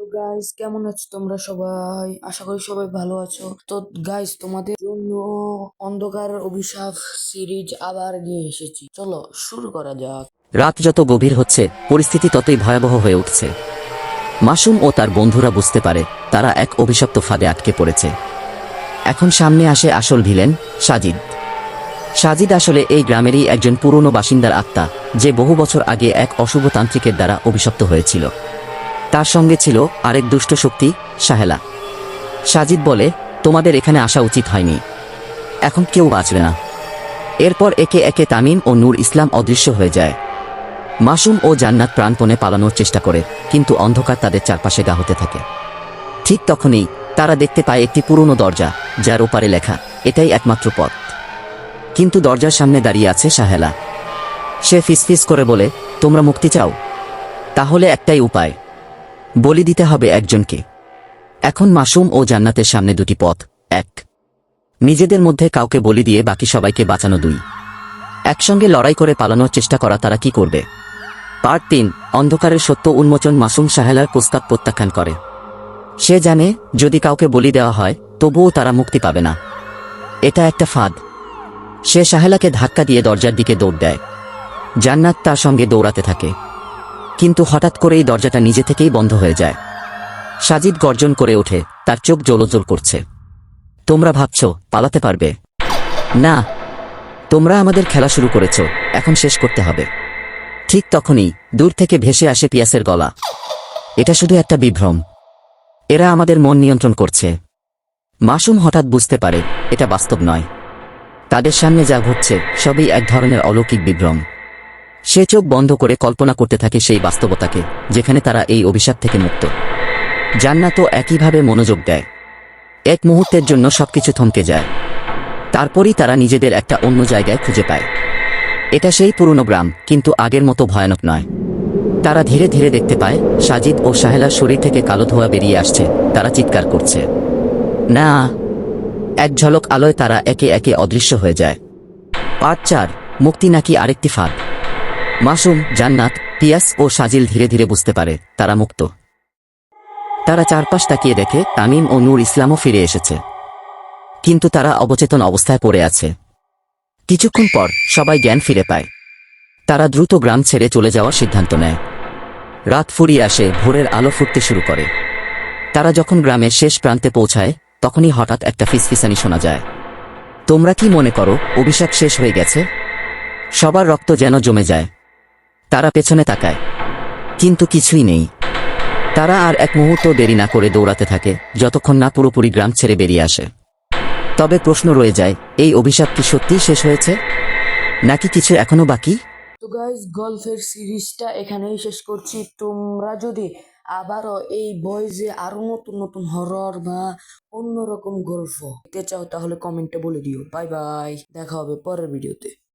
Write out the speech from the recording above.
তো গাইস, কেমন আছো তোমরা সবাই? আশা করি সবাই ভালো আছো। তো গাইস, তোমাদের জন্য অন্ধকার অভিশাপ সিরিজ আবার নিয়ে এসেছি। চলো শুরু করা যাক। রাত যত গভীর হচ্ছে পরিস্থিতি ততই ভয়াবহ হয়ে উঠছে। মাসুম ও তার বন্ধুরা বুঝতে পারে তারা এক অভিশপ্ত ফাঁদে আটকে পড়েছে। এখন সামনে আসে আসল ভিলেন, সাজিদ। সাজিদ আসলে এই গ্রামেরই একজন পুরনো বাসিন্দার আত্মা, যে বহু বছর আগে এক অশুভ তান্ত্রিকের দ্বারা অভিশপ্ত হয়েছিল। তার সঙ্গে ছিল আরেক দুষ্ট শক্তি, সাহেলা। সাজিদ বলে, তোমাদের এখানে আসা উচিত হয়নি, এখন কেউ বাঁচবে না। এরপর একে একে তামিম ও নূর ইসলাম অদৃশ্য হয়ে যায়। মাসুম ও জান্নাত প্রাণপণে পালানোর চেষ্টা করে, কিন্তু অন্ধকার তাদের চারপাশে গা হতে থাকে। ঠিক তখনই তারা দেখতে পায় একটি পুরনো দরজা, যার ওপারে লেখা, এটাই একমাত্র পথ। কিন্তু দরজার সামনে দাঁড়িয়ে আছে সাহেলা। সে ফিসফিস করে বলে, তোমরা মুক্তি চাও? তাহলে একটাই উপায়, বলি দিতে হবে একজনকে। এখন মাসুম ও জান্নাতের সামনে দুটি পথ, এক, নিজেদের মধ্যে কাউকে বলি দিয়ে বাকি সবাইকে বাঁচানো, দুই, একসঙ্গে লড়াই করে পালানোর চেষ্টা করা। তারা কি করবে? পার্ট ৩, অন্ধকারের সত্য উন্মোচন। মাসুম সাহেলার প্রস্তাব প্রত্যাখ্যান করে। সে জানে যদি কাউকে বলি দেওয়া হয় তবুও তারা মুক্তি পাবে না, এটা একটা ফাঁদ। সে সাহেলাকে ধাক্কা দিয়ে দরজার দিকে দৌড় দেয়। জান্নাত তার সঙ্গে দৌড়াতে থাকে, কিন্তু হঠাৎ করেই দরজাটা নিজে থেকেই বন্ধ হয়ে যায়। সাজিদ গর্জন করে ওঠে, তার চোখ জ্বলজ্বল করছে। তোমরা ভাবছ পালাতে পারবে? না, তোমরা আমাদের খেলা শুরু করেছ, এখন শেষ করতে হবে। ঠিক তখনই দূর থেকে ভেসে আসে পিয়াসের গলা। এটা শুধু একটা বিভ্রম, এরা আমাদের মন নিয়ন্ত্রণ করছে। মাসুম হঠাৎ বুঝতে পারে এটা বাস্তব নয়। তাদের সামনে যা ঘটছে সবই এক ধরনের অলৌকিক বিভ্রম। সে চোখ বন্ধ করে কল্পনা করতে থাকে সেই বাস্তবতাকে, যেখানে তারা এই অভিশাপ থেকে মুক্ত। জান্নাতও একইভাবে মনোযোগ দেয়। এক মুহূর্তের জন্য সবকিছু থমকে যায়। তারপরই তারা নিজেদের একটা অন্য জায়গায় খুঁজে পায়। এটা সেই পুরনো গ্রাম, কিন্তু আগের মতো ভয়ানক নয়। তারা ধীরে ধীরে দেখতে পায় সাজিদ ও সাহেলার শরীর থেকে কালো ধোঁয়া বেরিয়ে আসছে। তারা চিৎকার করছে, না! এক ঝলক আলোয় তারা একে একে অদৃশ্য হয়ে যায়। পার্ট ৪, মুক্তি নাকি আরেকটি ফাঁদ। মাসুম, জান্নাত, পিয়াস ও সাজিল ধীরে ধীরে বুঝতে পারে তারা মুক্ত। তারা চারপাশ তাকিয়ে দেখে তামিম ও নূর ইসলামও ফিরে এসেছে, কিন্তু তারা অবচেতন অবস্থায় পড়ে আছে। কিছুক্ষণ পর সবাই জ্ঞান ফিরে পায়। তারা দ্রুত গ্রাম ছেড়ে চলে যাওয়ার সিদ্ধান্ত নেয়। রাত ফুরিয়ে আসে, ভোরের আলো ফুটতে শুরু করে। তারা যখন গ্রামের শেষ প্রান্তে পৌঁছায় তখনই হঠাৎ একটা ফিসফিসানি শোনা যায়। তোমরা কি মনে করো অভিশাপ শেষ হয়ে গেছে? সবার রক্ত যেন জমে যায়। তারা পেছনে তাকায়, কিন্তু কিছুই নেই। তারা আর এক মুহূর্ত দেরি না করে দৌড়াতে থাকে, যতক্ষণ না পুরোপুরি গ্রাম ছেড়ে বেরিয়ে আসে। তবে প্রশ্ন রয়ে যায়, এই অভিশাপ কি সত্যিই শেষ হয়েছে, নাকি কিছু এখনো বাকি? তো গাইস, গল্পের সিরিজটা এখানেই শেষ করছি। তোমরা যদি আবারও এই বয়েজে আরো নতুন নতুন হরর বা অন্যরকম গল্প দেখতে চাও তাহলে কমেন্টে বলে দিও। বাই বাই, দেখা হবে পরের ভিডিওতে।